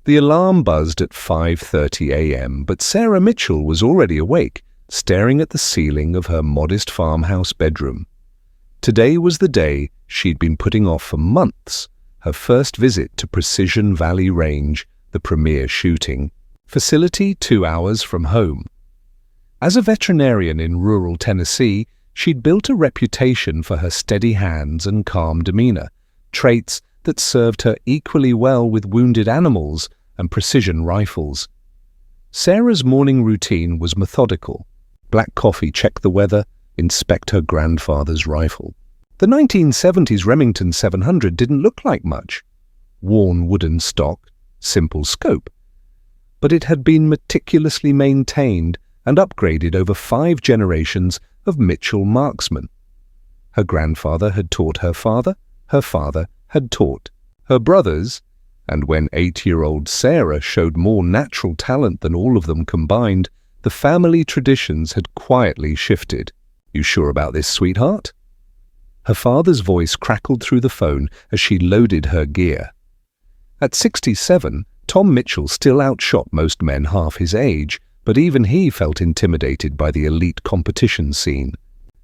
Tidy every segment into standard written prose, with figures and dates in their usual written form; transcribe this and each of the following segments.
The alarm buzzed at 5:30 a.m., but Sarah Mitchell was already awake, staring at the ceiling of her modest farmhouse bedroom. Today was the day she'd been putting off for months, her first visit to Precision Valley Range, the premier shooting facility 2 hours from home. As a veterinarian in rural Tennessee, she'd built a reputation for her steady hands and calm demeanor, traits that served her equally well with wounded animals and precision rifles. Sarah's morning routine was methodical. Black coffee, check the weather, inspect her grandfather's rifle. The 1970s Remington 700 didn't look like much. Worn wooden stock, simple scope. But it had been meticulously maintained and upgraded over 5 generations of Mitchell marksmen. Her grandfather had taught her father had taught her brothers, and when 8-year-old Sarah showed more natural talent than all of them combined, the family traditions had quietly shifted. "You sure about this, sweetheart?" Her father's voice crackled through the phone as she loaded her gear. At 67, Tom Mitchell still outshot most men half his age, but even he felt intimidated by the elite competition scene.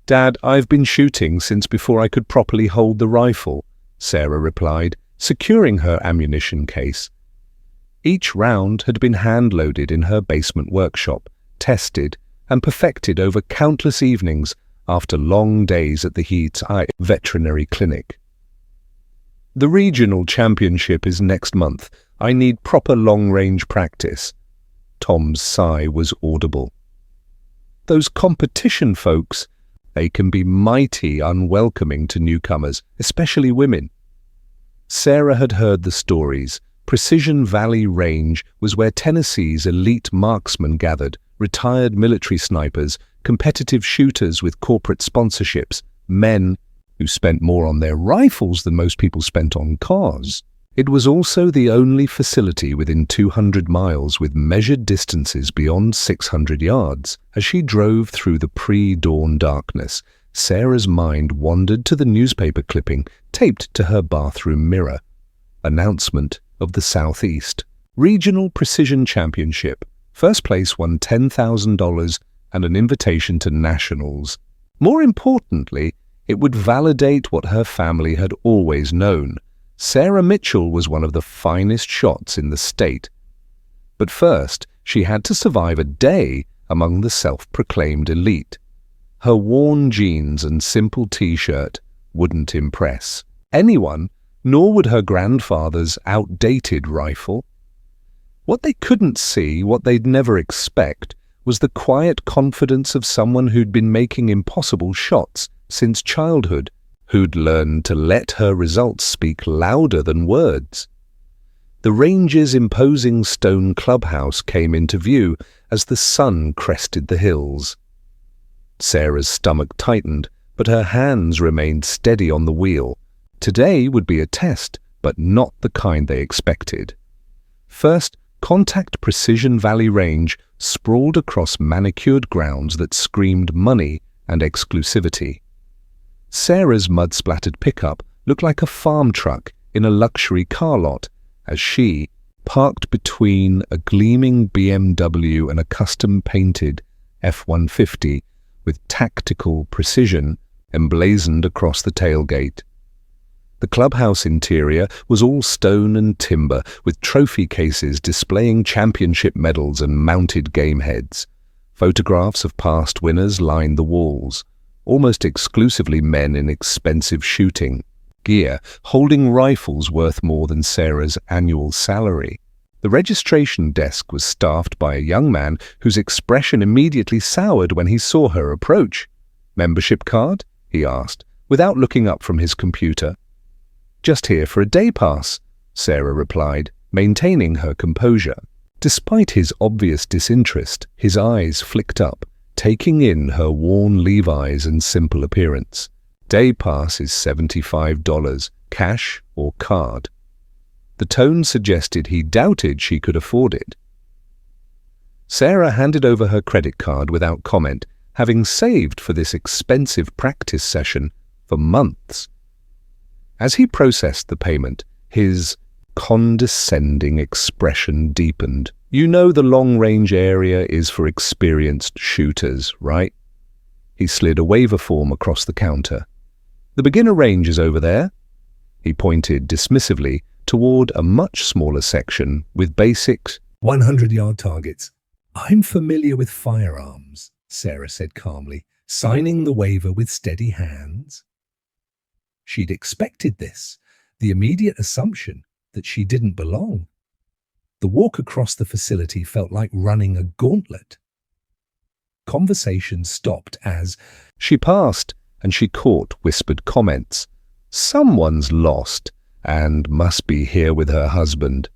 "Dad, I've been shooting since before I could properly hold the rifle," Sarah replied, securing her ammunition case. Each round had been hand-loaded in her basement workshop, tested and perfected over countless evenings after long days at the Heat's Eye Veterinary Clinic. "The regional championship is next month. I need proper long-range practice." Tom's sigh was audible. "Those competition folks, they can be mighty unwelcoming to newcomers, especially women." Sarah had heard the stories. Precision Valley Range was where Tennessee's elite marksmen gathered, retired military snipers, competitive shooters with corporate sponsorships, men who spent more on their rifles than most people spent on cars. It was also the only facility within 200 miles with measured distances beyond 600 yards. As she drove through the pre-dawn darkness, Sarah's mind wandered to the newspaper clipping taped to her bathroom mirror. Announcement of the Southeast Regional Precision Championship. First place won $10,000 and an invitation to nationals. More importantly, it would validate what her family had always known. Sarah Mitchell was one of the finest shots in the state. But first, she had to survive a day among the self-proclaimed elite. Her worn jeans and simple t-shirt wouldn't impress anyone, nor would her grandfather's outdated rifle. What they couldn't see, what they'd never expect, was the quiet confidence of someone who'd been making impossible shots since childhood, who'd learned to let her results speak louder than words. The range's imposing stone clubhouse came into view as the sun crested the hills. Sarah's stomach tightened, but her hands remained steady on the wheel. Today would be a test, but not the kind they expected. First, Contact Precision Valley Range sprawled across manicured grounds that screamed money and exclusivity. Sarah's mud-splattered pickup looked like a farm truck in a luxury car lot as she, parked between a gleaming BMW and a custom-painted F-150 with tactical precision emblazoned across the tailgate. The clubhouse interior was all stone and timber, with trophy cases displaying championship medals and mounted game heads. Photographs of past winners lined the walls, almost exclusively men in expensive shooting gear, holding rifles worth more than Sarah's annual salary. The registration desk was staffed by a young man whose expression immediately soured when he saw her approach. "Membership card?" he asked, without looking up from his computer. "Just here for a day pass," Sarah replied, maintaining her composure. Despite his obvious disinterest, his eyes flicked up, taking in her worn Levi's and simple appearance. "Day pass is $75, cash or card." The tone suggested he doubted she could afford it. Sarah handed over her credit card without comment, having saved for this expensive practice session for months. As he processed the payment, his condescending expression deepened. "You know the long-range area is for experienced shooters, right?" He slid a waiver form across the counter. "The beginner range is over there." He pointed dismissively toward a much smaller section with basics 100-yard targets. "I'm familiar with firearms," Sarah said calmly, signing the waiver with steady hands. She'd expected this, the immediate assumption that she didn't belong. The walk across the facility felt like running a gauntlet. Conversation stopped as she passed, and she caught whispered comments. "Someone's lost and must be here with her husband."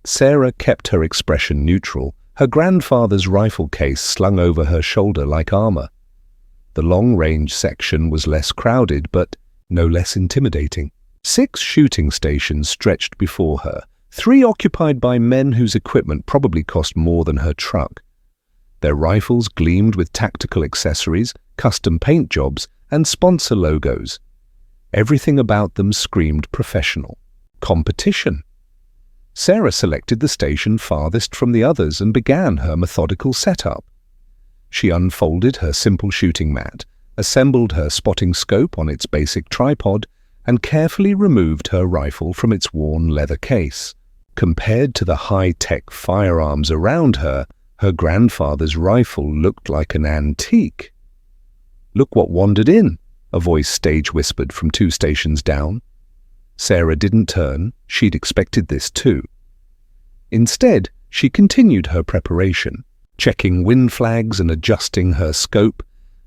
Sarah kept her expression neutral, her grandfather's rifle case slung over her shoulder like armor. The long-range section was less crowded, but no less intimidating. 6 shooting stations stretched before her, 3 occupied by men whose equipment probably cost more than her truck. Their rifles gleamed with tactical accessories, custom paint jobs, and sponsor logos. Everything about them screamed professional. Competition. Sarah selected the station farthest from the others and began her methodical setup. She unfolded her simple shooting mat, assembled her spotting scope on its basic tripod, and carefully removed her rifle from its worn leather case. Compared to the high-tech firearms around her, her grandfather's rifle looked like an antique. "Look what wandered in," a voice stage whispered from 2 stations down. Sarah didn't turn. She'd expected this too. Instead, she continued her preparation, checking wind flags and adjusting her scope,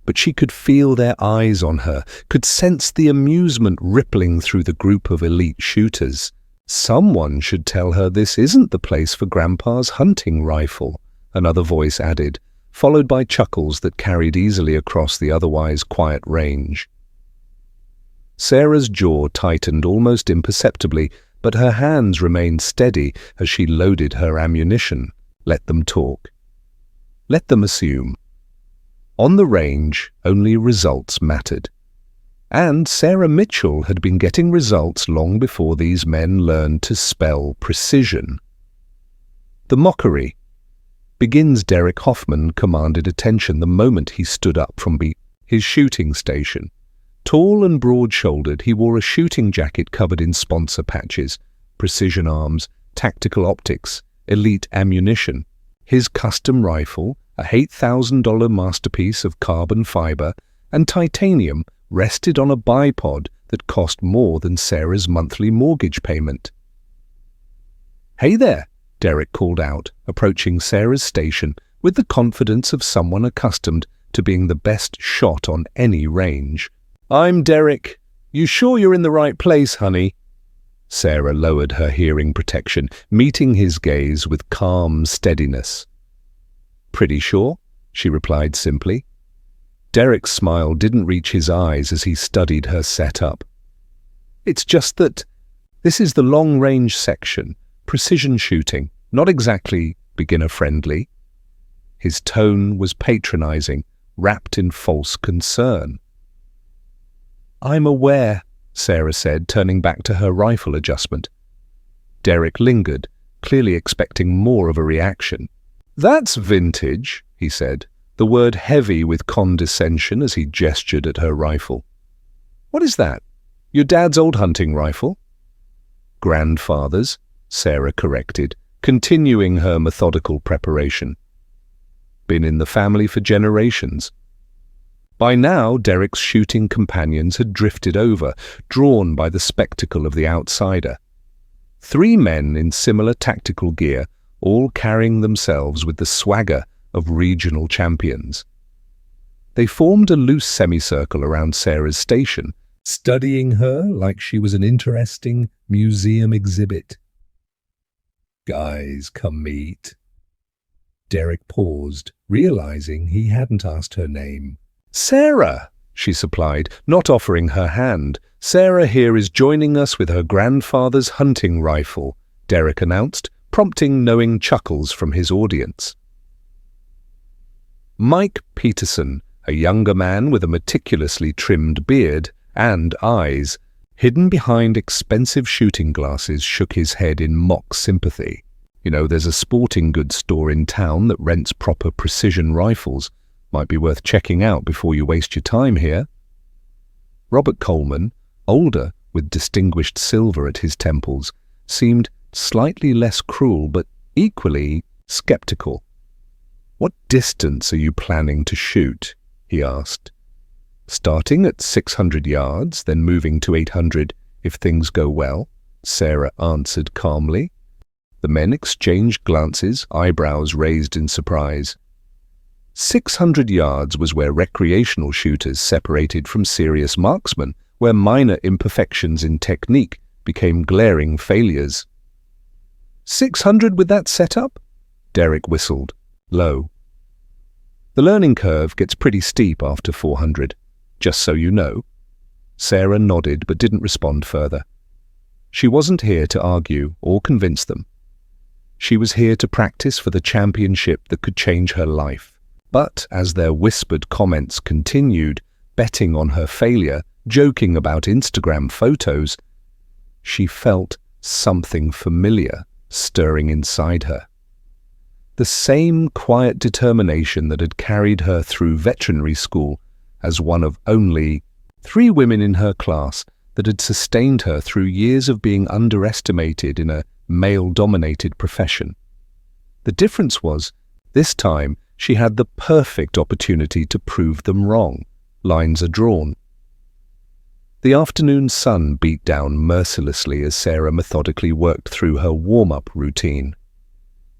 but she could feel their eyes on her, could sense the amusement rippling through the group of elite shooters. "Someone should tell her this isn't the place for Grandpa's hunting rifle," another voice added, followed by chuckles that carried easily across the otherwise quiet range. Sarah's jaw tightened almost imperceptibly, but her hands remained steady as she loaded her ammunition. Let them talk. Let them assume. On the range, only results mattered. And Sarah Mitchell had been getting results long before these men learned to spell precision. The Mockery. Begins Derek Hoffman commanded attention the moment he stood up from his shooting station. Tall and broad-shouldered, he wore a shooting jacket covered in sponsor patches, precision arms, tactical optics, elite ammunition. His custom rifle, a $8,000 masterpiece of carbon fiber and titanium, rested on a bipod that cost more than Sarah's monthly mortgage payment. "Hey there," Derek called out, approaching Sarah's station with the confidence of someone accustomed to being the best shot on any range. "I'm Derek. You sure you're in the right place, honey?" Sarah lowered her hearing protection, meeting his gaze with calm steadiness. "Pretty sure," she replied simply. Derek's smile didn't reach his eyes as he studied her setup. "It's just that this is the long-range section, precision shooting, not exactly beginner-friendly." His tone was patronizing, wrapped in false concern. "I'm aware," Sarah said, turning back to her rifle adjustment. Derek lingered, clearly expecting more of a reaction. "That's vintage," he said, the word heavy with condescension as he gestured at her rifle. "What is that? Your dad's old hunting rifle?" "Grandfather's," Sarah corrected, continuing her methodical preparation. "Been in the family for generations." By now, Derek's shooting companions had drifted over, drawn by the spectacle of the outsider. 3 men in similar tactical gear, all carrying themselves with the swagger of regional champions. They formed a loose semicircle around Sarah's station, studying her like she was an interesting museum exhibit. "Guys, come meet." Derek paused, realizing he hadn't asked her name. "Sarah," she supplied, not offering her hand. "Sarah here is joining us with her grandfather's hunting rifle," Derek announced, prompting knowing chuckles from his audience. Mike Peterson, a younger man with a meticulously trimmed beard and eyes, hidden behind expensive shooting glasses, shook his head in mock sympathy. You know, there's a sporting goods store in town that rents proper precision rifles. Might be worth checking out before you waste your time here. Robert Coleman, older, with distinguished silver at his temples, seemed slightly less cruel but equally skeptical. "What distance are you planning to shoot?" he asked. "Starting at 600 yards, then moving to 800 if things go well," Sarah answered calmly. The men exchanged glances, eyebrows raised in surprise. 600 yards was where recreational shooters separated from serious marksmen, where minor imperfections in technique became glaring failures. 600 with that setup? Derek whistled, low. "The learning curve gets pretty steep after 400, just so you know." Sarah nodded but didn't respond further. She wasn't here to argue or convince them. She was here to practice for the championship that could change her life. But as their whispered comments continued, betting on her failure, joking about Instagram photos, she felt something familiar stirring inside her. The same quiet determination that had carried her through veterinary school as one of only 3 women in her class, that had sustained her through years of being underestimated in a male-dominated profession. The difference was, this time she had the perfect opportunity to prove them wrong. Lines are drawn. The afternoon sun beat down mercilessly as Sarah methodically worked through her warm-up routine.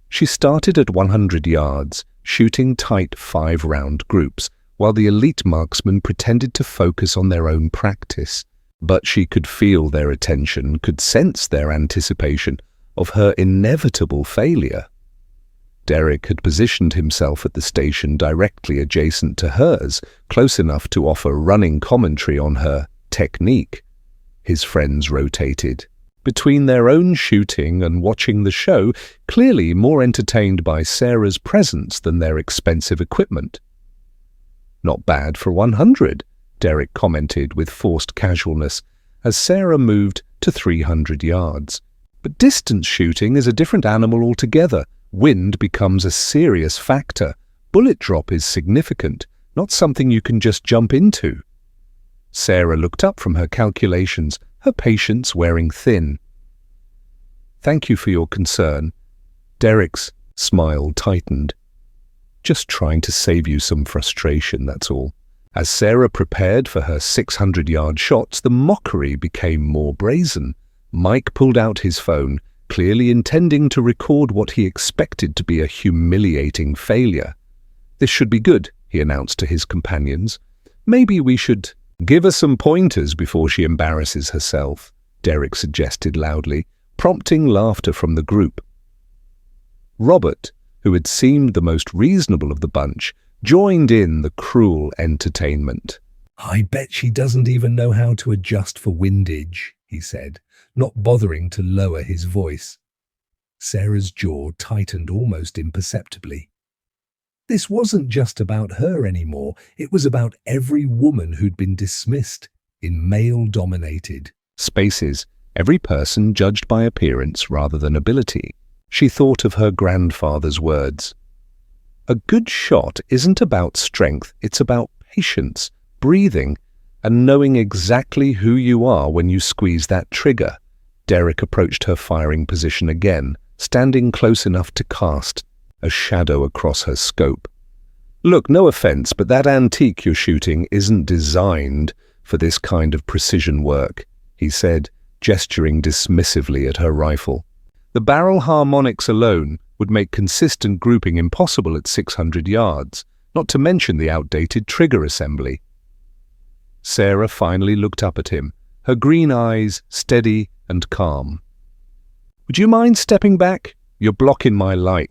She started at 100 yards, shooting tight 5-round groups, while the elite marksmen pretended to focus on their own practice. But she could feel their attention, could sense their anticipation of her inevitable failure. Derek had positioned himself at the station directly adjacent to hers, close enough to offer running commentary on her technique. His friends rotated. Between their own shooting and watching the show, clearly more entertained by Sarah's presence than their expensive equipment. "Not bad for 100, Derek commented with forced casualness as Sarah moved to 300 yards. But distance shooting is a different animal altogether. Wind becomes a serious factor. Bullet drop is significant, not something you can just jump into. Sarah looked up from her calculations, her patience wearing thin. "Thank you for your concern." Derek's smile tightened. "Just trying to save you some frustration, that's all." As Sarah prepared for her 600-yard shots, the mockery became more brazen. Mike pulled out his phone, clearly intending to record what he expected to be a humiliating failure. "This should be good," he announced to his companions. "Maybe we should give her some pointers before she embarrasses herself," Derek suggested loudly, prompting laughter from the group. Robert, who had seemed the most reasonable of the bunch, joined in the cruel entertainment. "I bet she doesn't even know how to adjust for windage," he said, not bothering to lower his voice. Sarah's jaw tightened almost imperceptibly. This wasn't just about her anymore. It was about every woman who'd been dismissed in male-dominated spaces, every person judged by appearance rather than ability. She thought of her grandfather's words. A good shot isn't about strength, it's about patience, breathing, and knowing exactly who you are when you squeeze that trigger. Derek approached her firing position again, standing close enough to cast a shadow across her scope. "Look, no offense, but that antique you're shooting isn't designed for this kind of precision work," he said, gesturing dismissively at her rifle. "The barrel harmonics alone would make consistent grouping impossible at 600 yards, not to mention the outdated trigger assembly." Sarah finally looked up at him, her green eyes steady and calm. "Would you mind stepping back? You're blocking my light."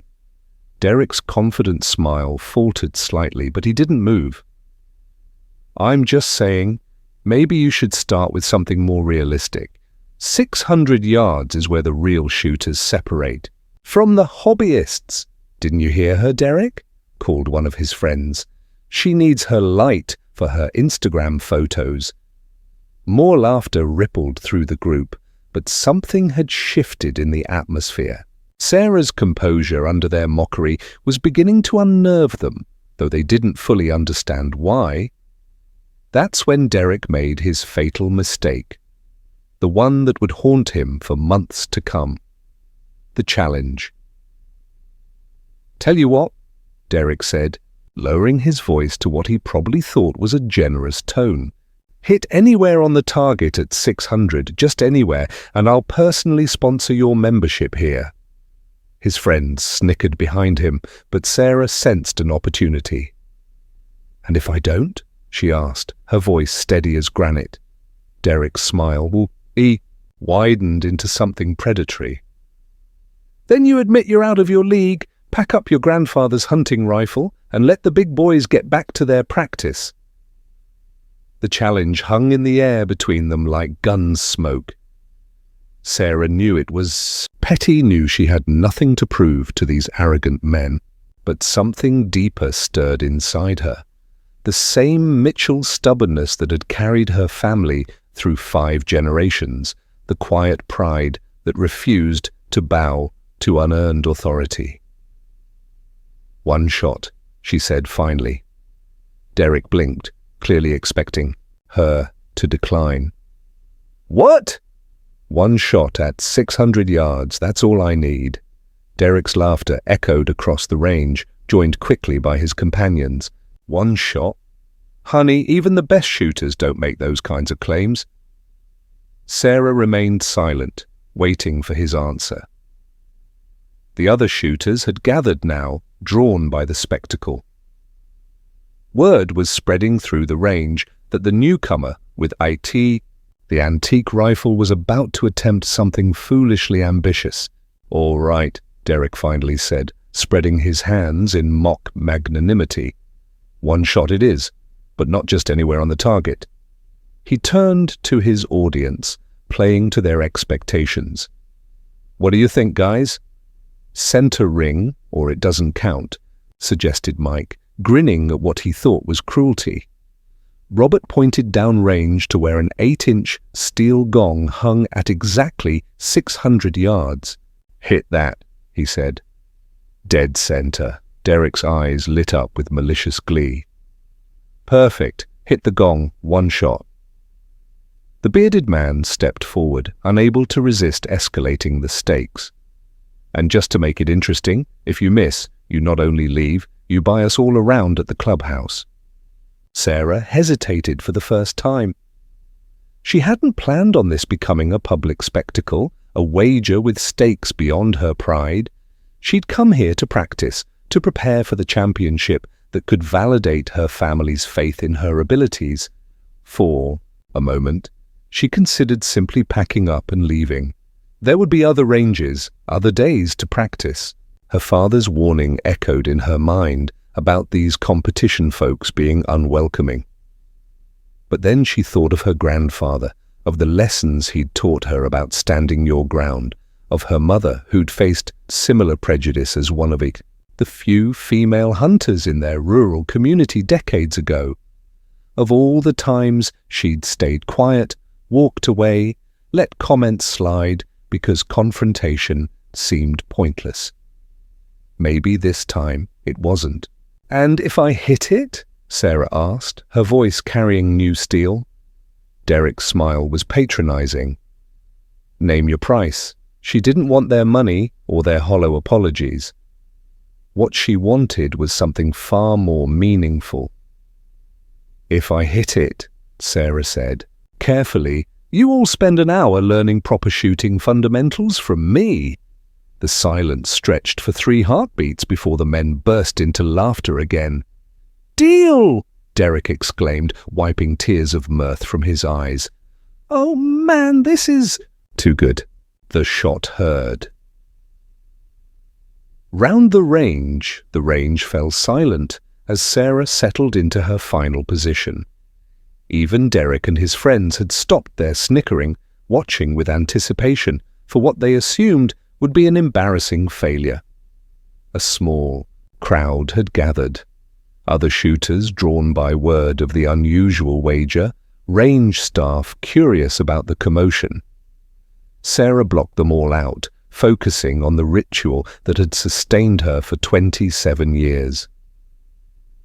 Derek's confident smile faltered slightly, but he didn't move. "I'm just saying, maybe you should start with something more realistic. 600 yards is where the real shooters separate. From the hobbyists." "Didn't you hear her, Derek?" called one of his friends. "She needs her light for her Instagram photos." More laughter rippled through the group, but something had shifted in the atmosphere. Sarah's composure under their mockery was beginning to unnerve them, though they didn't fully understand why. That's when Derek made his fatal mistake, the one that would haunt him for months to come. The challenge. "Tell you what," Derek said, lowering his voice to what he probably thought was a generous tone. "Hit anywhere on the target at 600, just anywhere, and I'll personally sponsor your membership here." His friends snickered behind him, but Sarah sensed an opportunity. "And if I don't?" she asked, her voice steady as granite. Derek's smile widened into something predatory. "Then you admit you're out of your league, pack up your grandfather's hunting rifle, and let the big boys get back to their practice." The challenge hung in the air between them like gun smoke. Sarah knew it was petty, knew she had nothing to prove to these arrogant men, but something deeper stirred inside her. The same Mitchell stubbornness that had carried her family through 5 generations, the quiet pride that refused to bow to unearned authority. "One shot," she said finally. Derek blinked, clearly expecting her to decline. "What?" "One shot at 600 yards, that's all I need." Derek's laughter echoed across the range, joined quickly by his companions. "One shot? Honey, even the best shooters don't make those kinds of claims." Sarah remained silent, waiting for his answer. The other shooters had gathered now, drawn by the spectacle. Word was spreading through the range that the newcomer with the antique rifle, was about to attempt something foolishly ambitious. "All right," Derek finally said, spreading his hands in mock magnanimity. "One shot it is, but not just anywhere on the target." He turned to his audience, playing to their expectations. "What do you think, guys?" "Center ring, or it doesn't count," suggested Mike, grinning at what he thought was cruelty. Robert pointed downrange to where an 8-inch steel gong hung at exactly 600 yards. "Hit that," he said. "Dead center." Derek's eyes lit up with malicious glee. "Perfect. Hit the gong. One shot." The bearded man stepped forward, unable to resist escalating the stakes. "And just to make it interesting, if you miss, you not only leave, you buy us all around at the clubhouse." Sarah hesitated for the first time. She hadn't planned on this becoming a public spectacle, a wager with stakes beyond her pride. She'd come here to practice, to prepare for the championship that could validate her family's faith in her abilities. For a moment, she considered simply packing up and leaving. There would be other ranges, other days to practice. Her father's warning echoed in her mind about these competition folks being unwelcoming. But then she thought of her grandfather, of the lessons he'd taught her about standing your ground, of her mother who'd faced similar prejudice as one of the few female hunters in their rural community decades ago, of all the times she'd stayed quiet, walked away, let comments slide because confrontation seemed pointless. Maybe this time it wasn't. "And if I hit it?" Sarah asked, her voice carrying new steel. Derek's smile was patronizing. "Name your price." She didn't want their money or their hollow apologies. What she wanted was something far more meaningful. "If I hit it," Sarah said, "carefully, you all spend an hour learning proper shooting fundamentals from me." The silence stretched for 3 heartbeats before the men burst into laughter again. "Deal!" Derek exclaimed, wiping tears of mirth from his eyes. "Oh man, this is too good." The shot heard. Round the range fell silent as Sarah settled into her final position. Even Derek and his friends had stopped their snickering, watching with anticipation for what they assumed would be an embarrassing failure. A small crowd had gathered. Other shooters, drawn by word of the unusual wager, range staff curious about the commotion. Sarah blocked them all out, focusing on the ritual that had sustained her for 27 years.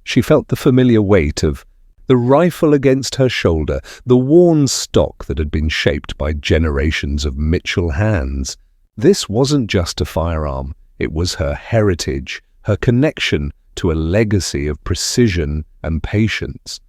She felt the familiar weight of the rifle against her shoulder, the worn stock that had been shaped by generations of Mitchell hands. This wasn't just a firearm, it was her heritage, her connection to a legacy of precision and patience.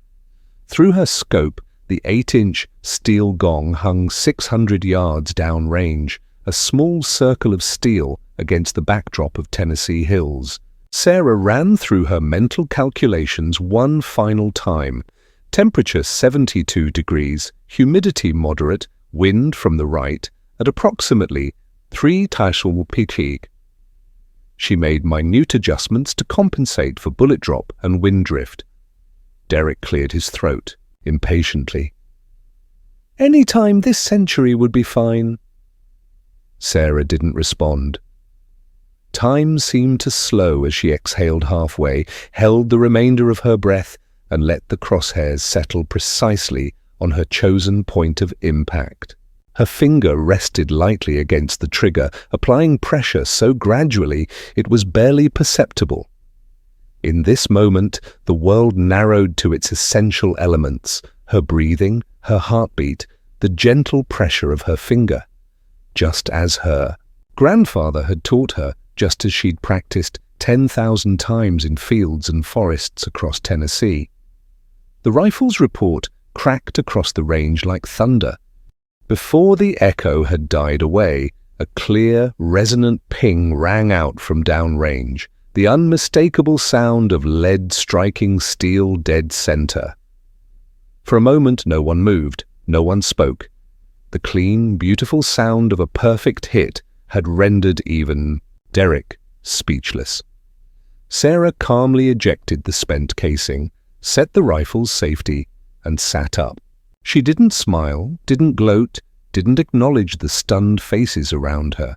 Through her scope, the 8-inch steel gong hung 600 yards downrange, a small circle of steel against the backdrop of Tennessee hills. Sarah ran through her mental calculations one final time. Temperature 72 degrees, humidity moderate, wind from the right, at approximately 3 tJudgeByLooks. She made minute adjustments to compensate for bullet drop and wind drift. Derek cleared his throat, impatiently. "Any time this century would be fine." Sarah didn't respond. Time seemed to slow as she exhaled halfway, held the remainder of her breath, and let the crosshairs settle precisely on her chosen point of impact. Her finger rested lightly against the trigger, applying pressure so gradually it was barely perceptible. In this moment, the world narrowed to its essential elements: her breathing, her heartbeat, the gentle pressure of her finger. Just as her grandfather had taught her, just as she'd practiced 10,000 times in fields and forests across Tennessee. The rifle's report cracked across the range like thunder. Before the echo had died away, a clear, resonant ping rang out from downrange, the unmistakable sound of lead striking steel dead center. For a moment no one moved, no one spoke. The clean, beautiful sound of a perfect hit had rendered even Derek speechless. Sarah calmly ejected the spent casing, set the rifle's safety, and sat up. She didn't smile, didn't gloat, didn't acknowledge the stunned faces around her.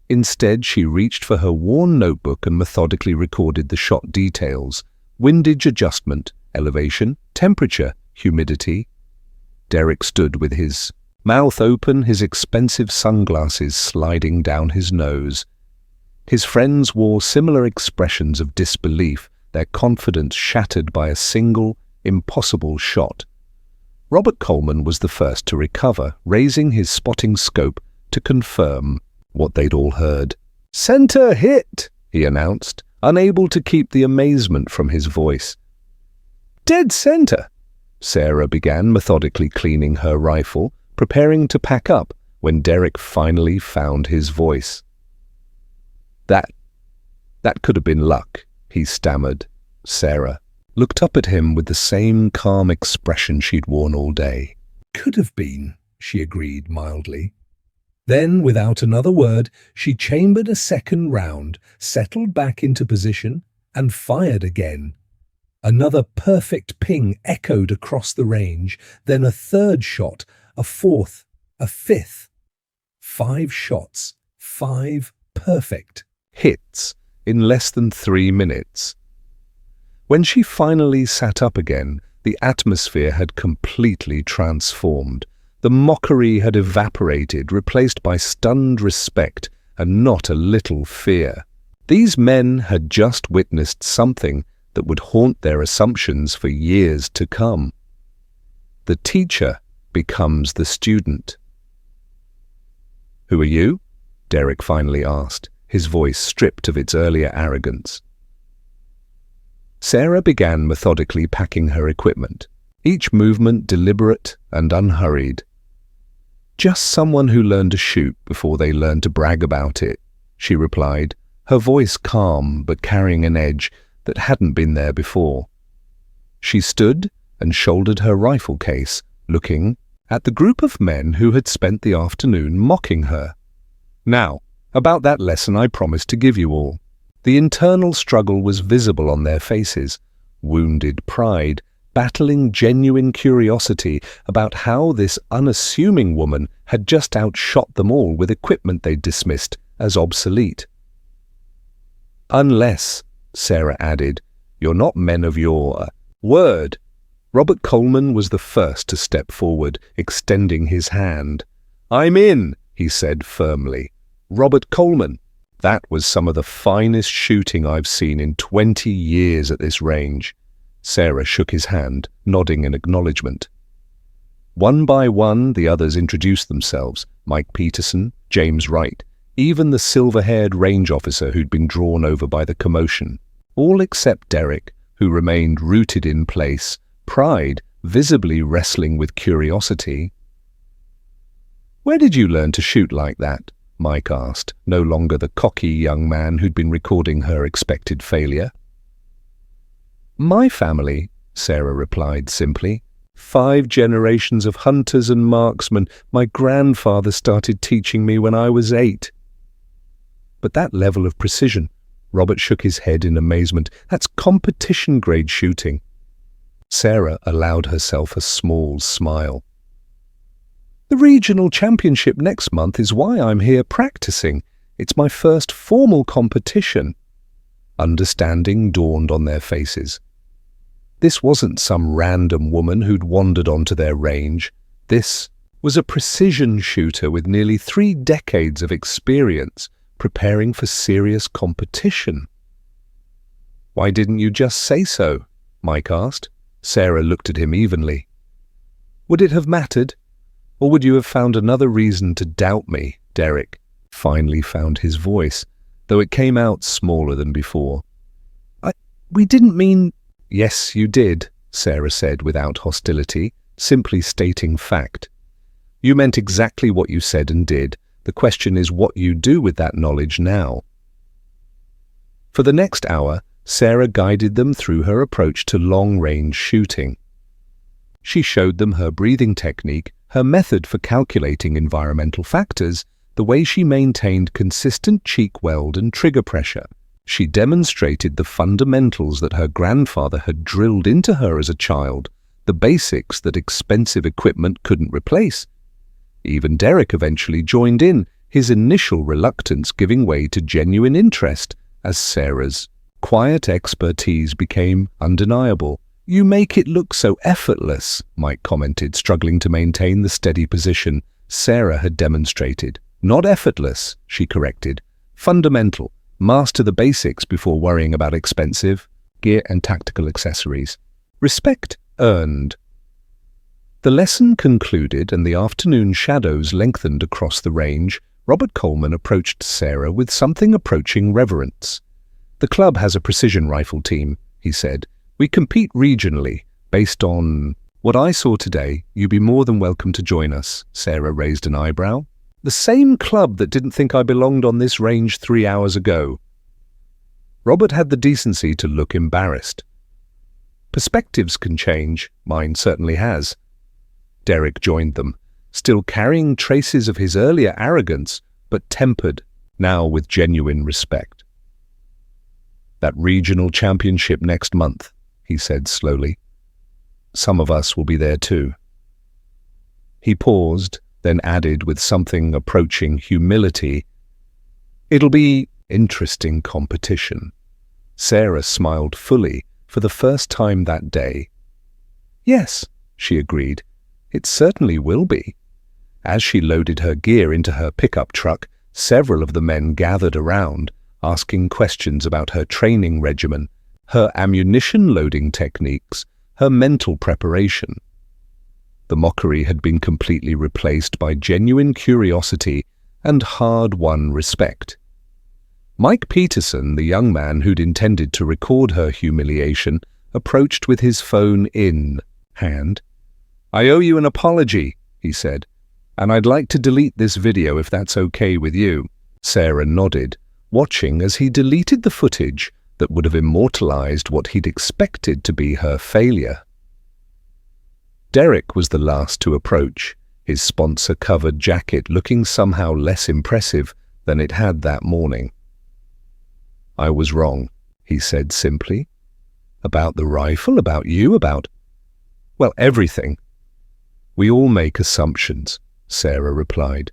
Instead, she reached for her worn notebook and methodically recorded the shot details: windage adjustment, elevation, temperature, humidity. Derek stood with his mouth open, his expensive sunglasses sliding down his nose. His friends wore similar expressions of disbelief, their confidence shattered by a single, impossible shot. Robert Coleman was the first to recover, raising his spotting scope to confirm what they'd all heard. "Center hit," he announced, unable to keep the amazement from his voice. "Dead center," Sarah began, methodically cleaning her rifle, preparing to pack up, when Derek finally found his voice. That could have been luck," he stammered. Sarah looked up at him with the same calm expression she'd worn all day. "Could have been," she agreed mildly. Then, without another word, she chambered a second round, settled back into position, and fired again. Another perfect ping echoed across the range, then a third shot, a fourth, a fifth. 5 shots, 5 perfect hits in less than 3 minutes. When she finally sat up again, the atmosphere had completely transformed. The mockery had evaporated, replaced by stunned respect and not a little fear. These men had just witnessed something that would haunt their assumptions for years to come. The teacher becomes the student. "Who are you?" Derek finally asked, his voice stripped of its earlier arrogance. Sarah began methodically packing her equipment, each movement deliberate and unhurried. "Just someone who learned to shoot before they learned to brag about it," she replied, her voice calm but carrying an edge that hadn't been there before. She stood and shouldered her rifle case, looking at the group of men who had spent the afternoon mocking her. "Now, about that lesson I promised to give you all." The internal struggle was visible on their faces: wounded pride, battling genuine curiosity about how this unassuming woman had just outshot them all with equipment they dismissed as obsolete. "Unless," Sarah added, "you're not men of your word." Robert Coleman was the first to step forward, extending his hand. "I'm in," he said firmly. "Robert Coleman." That was some of the finest shooting I've seen in 20 years at this range. Sarah shook his hand, nodding in acknowledgement. One by one, the others introduced themselves: Mike Peterson, James Wright, even the silver-haired range officer who'd been drawn over by the commotion. All except Derek, who remained rooted in place, pride visibly wrestling with curiosity. "Where did you learn to shoot like that?" Mike asked, no longer the cocky young man who'd been recording her expected failure. "My family," Sarah replied simply. 5 generations of hunters and marksmen. My grandfather started teaching me when I was 8. But that level of precision, Robert shook his head in amazement, that's competition-grade shooting. Sarah allowed herself a small smile. "The regional championship next month is why I'm here practicing. It's my first formal competition." Understanding dawned on their faces. This wasn't some random woman who'd wandered onto their range. This was a precision shooter with nearly 3 decades of experience, preparing for serious competition. "Why didn't you just say so?" Mike asked. Sarah looked at him evenly. "Would it have mattered? Or would you have found another reason to doubt me?" Derek finally found his voice, though it came out smaller than before. We didn't mean—" "Yes, you did," Sarah said without hostility, simply stating fact. "You meant exactly what you said and did. The question is what you do with that knowledge now." For the next hour, Sarah guided them through her approach to long-range shooting. She showed them her breathing technique, her method for calculating environmental factors, the way she maintained consistent cheek weld and trigger pressure. She demonstrated the fundamentals that her grandfather had drilled into her as a child, the basics that expensive equipment couldn't replace. Even Derek eventually joined in, his initial reluctance giving way to genuine interest as Sarah's quiet expertise became undeniable. "You make it look so effortless," Mike commented, struggling to maintain the steady position Sarah had demonstrated. "Not effortless," she corrected. "Fundamental. Master the basics before worrying about expensive gear and tactical accessories. Respect earned." The lesson concluded and the afternoon shadows lengthened across the range. Robert Coleman approached Sarah with something approaching reverence. "The club has a precision rifle team," he said. "We compete regionally, based on what I saw today. You'd be more than welcome to join us." Sarah raised an eyebrow. "The same club that didn't think I belonged on this range 3 hours ago." Robert had the decency to look embarrassed. "Perspectives can change. Mine certainly has." Derek joined them, still carrying traces of his earlier arrogance, but tempered, now with genuine respect. "That regional championship next month," he said slowly. "Some of us will be there too." He paused, then added with something approaching humility, "It'll be interesting competition." Sarah smiled fully for the first time that day. "Yes," she agreed, "it certainly will be." As she loaded her gear into her pickup truck, several of the men gathered around, asking questions about her training regimen, her ammunition loading techniques, her mental preparation. The Mockery had been completely replaced by genuine curiosity and hard-won respect. Mike Peterson, the young man who'd intended to record her humiliation, approached with his phone in hand. "I owe you an apology," he said, "and I'd like to delete this video if that's okay with you." Sarah nodded, watching as he deleted the footage that would have immortalized what he'd expected to be her failure. Derek was the last to approach, his sponsor-covered jacket looking somehow less impressive than it had that morning. "I was wrong," he said simply. "About the rifle, about you, about, well, everything." "We all make assumptions," Sarah replied.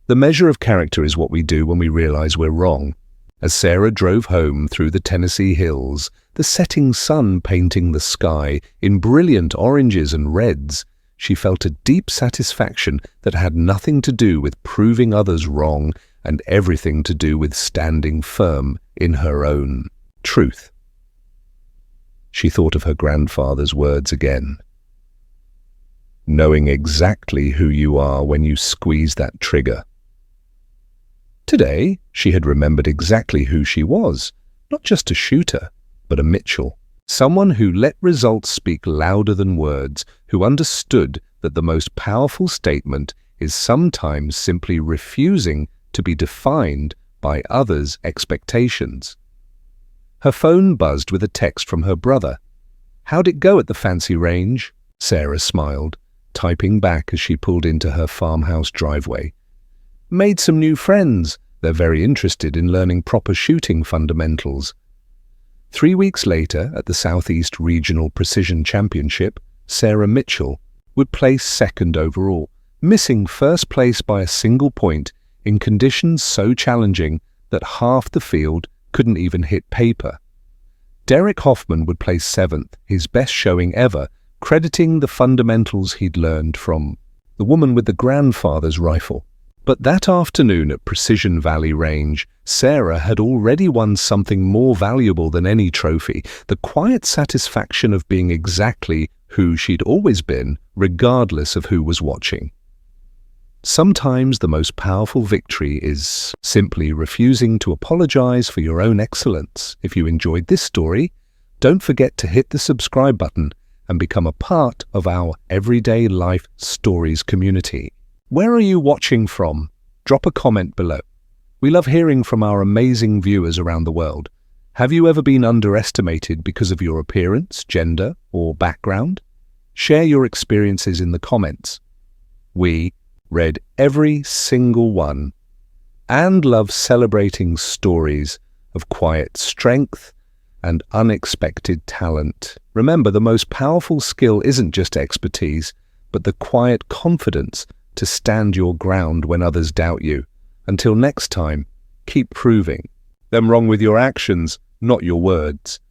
"The measure of character is what we do when we realize we're wrong." As Sarah drove home through the Tennessee hills, the setting sun painting the sky in brilliant oranges and reds, she felt a deep satisfaction that had nothing to do with proving others wrong and everything to do with standing firm in her own truth. She thought of her grandfather's words again. Knowing exactly who you are when you squeeze that trigger. Today, she had remembered exactly who she was, not just a shooter, but a Mitchell. Someone who let results speak louder than words, who understood that the most powerful statement is sometimes simply refusing to be defined by others' expectations. Her phone buzzed with a text from her brother. "How'd it go at the fancy range?" Sarah smiled, typing back as she pulled into her farmhouse driveway. "Made some new friends. They're very interested in learning proper shooting fundamentals." 3 weeks later, at the Southeast Regional Precision Championship, Sarah Mitchell would place second overall, missing first place by a single point in conditions so challenging that half the field couldn't even hit paper. Derek Hoffman would place seventh, his best showing ever, crediting the fundamentals he'd learned from the woman with the grandfather's rifle. But that afternoon at Precision Valley Range, Sarah had already won something more valuable than any trophy, the quiet satisfaction of being exactly who she'd always been, regardless of who was watching. Sometimes the most powerful victory is simply refusing to apologize for your own excellence. If you enjoyed this story, don't forget to hit the subscribe button and become a part of our Everyday Life Stories community. Where are you watching from? Drop a comment below. We love hearing from our amazing viewers around the world. Have you ever been underestimated because of your appearance, gender, or background? Share your experiences in the comments. We read every single one and love celebrating stories of quiet strength and unexpected talent. Remember, the most powerful skill isn't just expertise, but the quiet confidence to stand your ground when others doubt you. Until next time, keep proving them wrong with your actions, not your words.